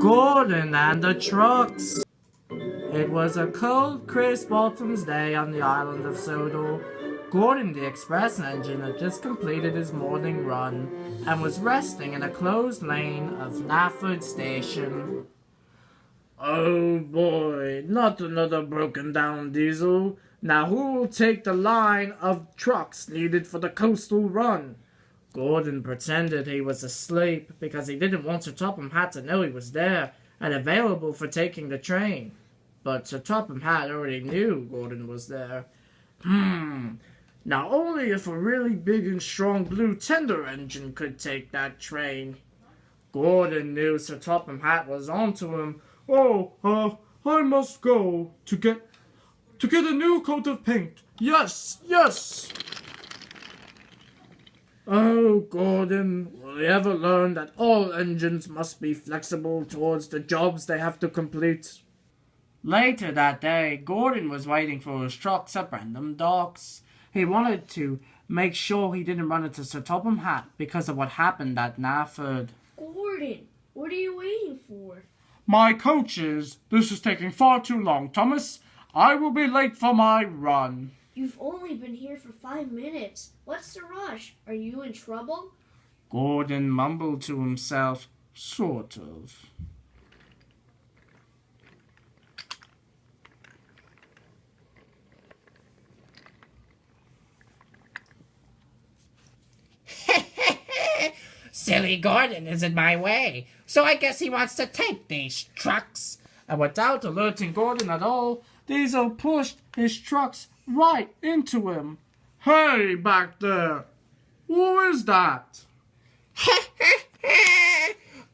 Gordon and the trucks. It was a cold, crisp autumn's day on the island of Sodor. Gordon, the express engine, had just completed his morning run and was resting in a closed lane of Nafford Station. Oh boy, not another broken down diesel. Now who will take the line of trucks needed for the coastal run? Gordon pretended he was asleep because he didn't want Sir Topham Hatt to know he was there and available for taking the train. But Sir Topham Hatt already knew Gordon was there. Now only if a really big and strong blue tender engine could take that train. Gordon knew Sir Topham Hatt was onto him. I must go to get a new coat of paint. Yes. Oh, Gordon, will he ever learn that all engines must be flexible towards the jobs they have to complete? Later that day, Gordon was waiting for his trucks at random docks. He wanted to make sure he didn't run into Sir Topham Hatt because of what happened at Nafford. Gordon, what are you waiting for? My coaches. This is taking far too long, Thomas. I will be late for my run. You've only been here for 5 minutes. What's the rush? Are you in trouble? Gordon mumbled to himself, sort of. Silly Gordon is in my way, so I guess he wants to take these trucks. And without alerting Gordon at all, Diesel pushed his trucks right into him. Hey, back there! Who is that?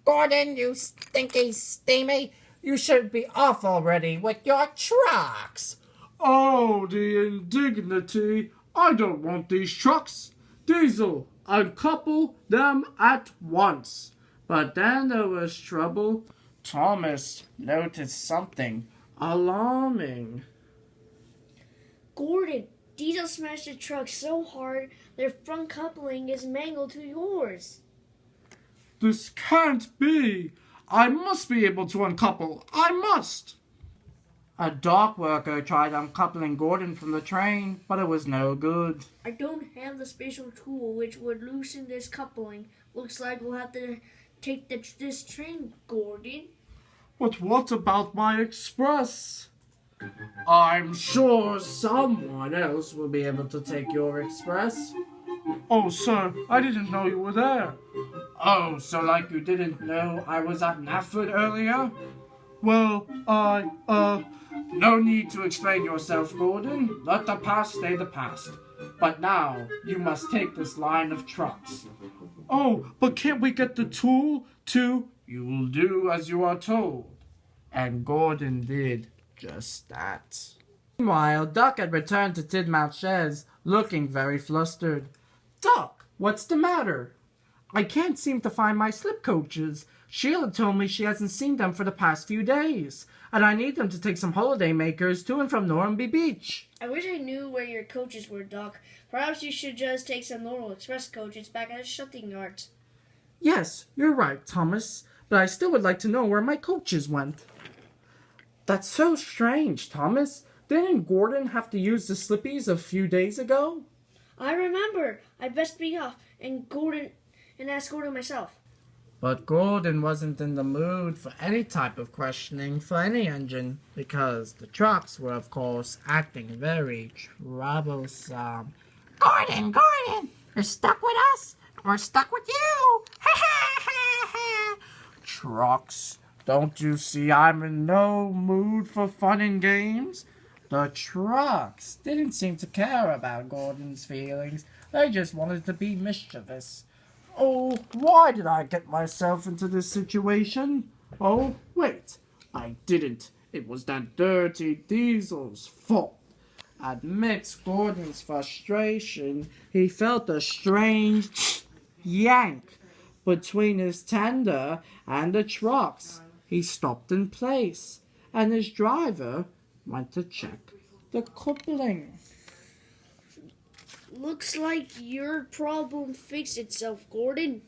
Gordon, you stinky steamy, you should be off already with your trucks. Oh, the indignity! I don't want these trucks. Diesel, uncouple them at once. But then there was trouble. Thomas noticed something alarming. Gordon, Diesel smashed the truck so hard their front coupling is mangled to yours. This can't be. I must be able to uncouple. I must. A dock worker tried uncoupling Gordon from the train, but it was no good. I don't have the special tool which would loosen this coupling. Looks like we'll have to take this train, Gordon. But what about my express? I'm sure someone else will be able to take your express. Oh, sir, I didn't know you were there. Oh, so like you didn't know I was at Nafford earlier? Well, no need to explain yourself, Gordon. Let the past stay the past. But now, you must take this line of trucks. Oh, but can't we get the tool to... You will do as you are told. And Gordon did just that. Meanwhile, Duck had returned to Tidmouth Chaise, looking very flustered. Duck, what's the matter? I can't seem to find my slip coaches. Sheila told me she hasn't seen them for the past few days, and I need them to take some holiday makers to and from Normanby Beach. I wish I knew where your coaches were, Doc. Perhaps you should just take some normal express coaches back at the shunting yards. Yes, you're right, Thomas, but I still would like to know where my coaches went. That's so strange, Thomas. Didn't Gordon have to use the slippies a few days ago? I remember. I best be off and ask Gordon myself. But Gordon wasn't in the mood for any type of questioning for any engine, because the trucks were, of course, acting very troublesome. Gordon, you're stuck with us, we're stuck with you. Trucks, don't you see I'm in no mood for fun and games? The trucks didn't seem to care about Gordon's feelings. They just wanted to be mischievous. Oh, why did I get myself into this situation? Oh, wait, I didn't. It was that dirty Diesel's fault. Amidst Gordon's frustration, he felt a strange yank between his tender and the trucks. He stopped in place, and his driver went to check the coupling. Looks like your problem fixed itself, Gordon.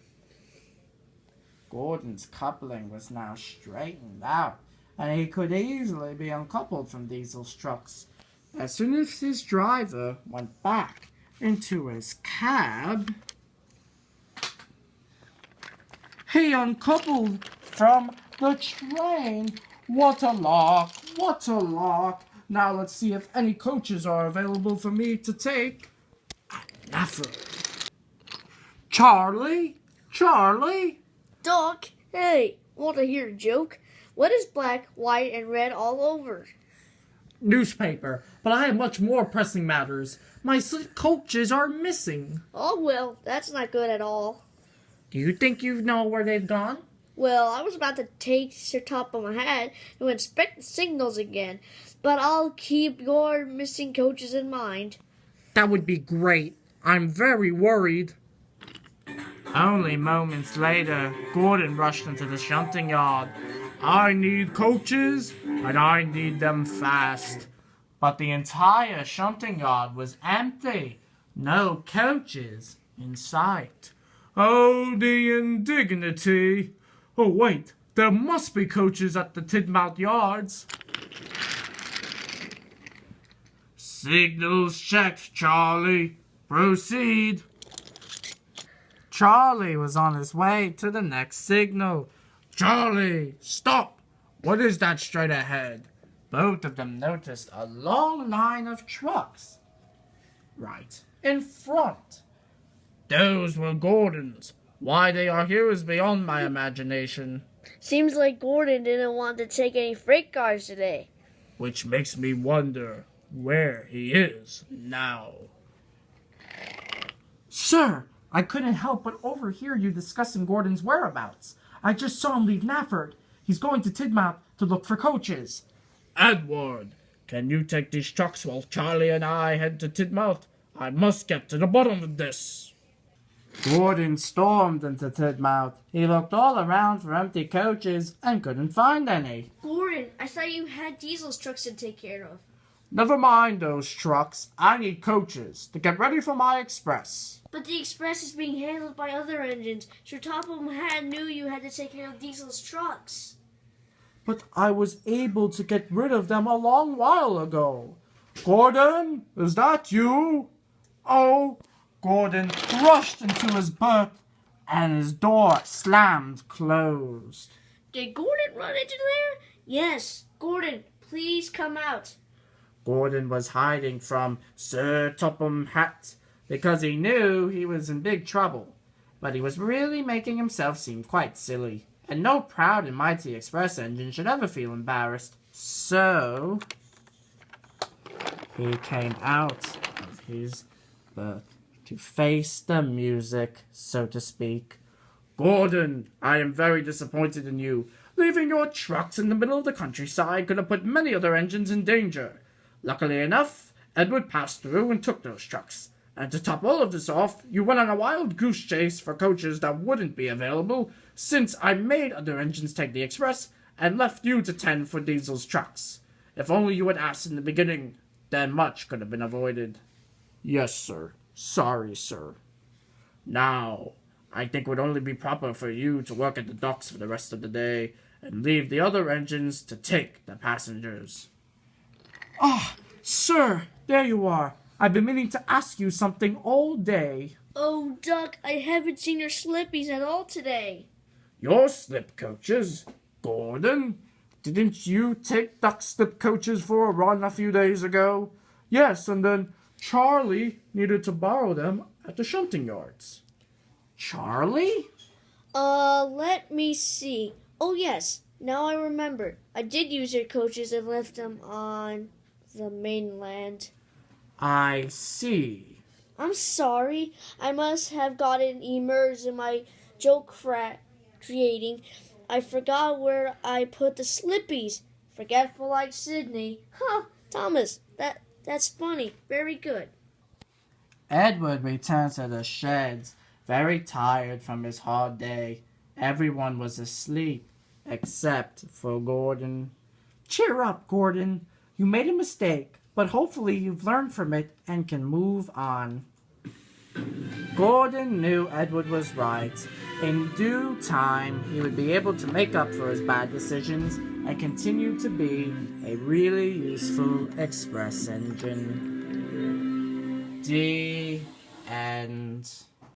Gordon's coupling was now straightened out, and he could easily be uncoupled from Diesel's trucks. As soon as his driver went back into his cab, he uncoupled from the train. What a lark! What a lark! Now let's see if any coaches are available for me to take at Nafford. Charlie? Charlie? Doc, hey, want to hear a joke? What is black, white, and red all over? Newspaper, but I have much more pressing matters. My coaches are missing. Oh, well, that's not good at all. Do you think you know where they've gone? Well, I was about to take Sir Topham Hatt to inspect the signals again, but I'll keep your missing coaches in mind. That would be great. I'm very worried. Only moments later, Gordon rushed into the shunting yard. I need coaches, and I need them fast. But the entire shunting yard was empty. No coaches in sight. Oh, the indignity. Oh, wait, there must be coaches at the Tidmouth yards. Signals checked, Charlie. Proceed. Charlie was on his way to the next signal. Charlie, stop! What is that straight ahead? Both of them noticed a long line of trucks right in front. Those were Gordon's. Why they are here is beyond my imagination. Seems like Gordon didn't want to take any freight cars today. Which makes me wonder where he is now. Sir, I couldn't help but overhear you discussing Gordon's whereabouts. I just saw him leave Nafford. He's going to Tidmouth to look for coaches. Edward, can you take these trucks while Charlie and I head to Tidmouth? I must get to the bottom of this. Gordon stormed into Tidmouth. He looked all around for empty coaches and couldn't find any. Gordon, I thought you had Diesel's trucks to take care of. Never mind those trucks. I need coaches to get ready for my express. But the express is being handled by other engines. Sir Topham Hatt knew you had to take care of Diesel's trucks. But I was able to get rid of them a long while ago. Gordon, is that you? Oh, Gordon rushed into his berth and his door slammed closed. Did Gordon run into there? Yes. Gordon, please come out. Gordon was hiding from Sir Topham Hatt because he knew he was in big trouble. But he was really making himself seem quite silly. And no proud and mighty express engine should ever feel embarrassed. So he came out of his berth to face the music, so to speak. Gordon, I am very disappointed in you. Leaving your trucks in the middle of the countryside could have put many other engines in danger. Luckily enough, Edward passed through and took those trucks. And to top all of this off, you went on a wild goose chase for coaches that wouldn't be available, since I made other engines take the express and left you to tend for Diesel's trucks. If only you had asked in the beginning, then much could have been avoided. Yes, sir. Sorry, sir. Now, I think it would only be proper for you to work at the docks for the rest of the day and leave the other engines to take the passengers. Ah, sir, there you are. I've been meaning to ask you something all day. Oh, Duck, I haven't seen your slippies at all today. Your slip coaches? Gordon? Didn't you take Duck's slip coaches for a run a few days ago? Yes, and then Charlie needed to borrow them at the shunting yards. Charlie? Let me see. Oh, yes, now I remember. I did use your coaches and left them on the mainland. I see. I'm sorry. I must have gotten immersed in my joke creating. I forgot where I put the slippies. Forgetful like Sydney. Huh, Thomas, that's funny. Very good. Edward returned to the sheds, very tired from his hard day. Everyone was asleep, except for Gordon. Cheer up, Gordon. You made a mistake, but hopefully you've learned from it and can move on. Gordon knew Edward was right. In due time, he would be able to make up for his bad decisions and continue to be a really useful express engine. The end.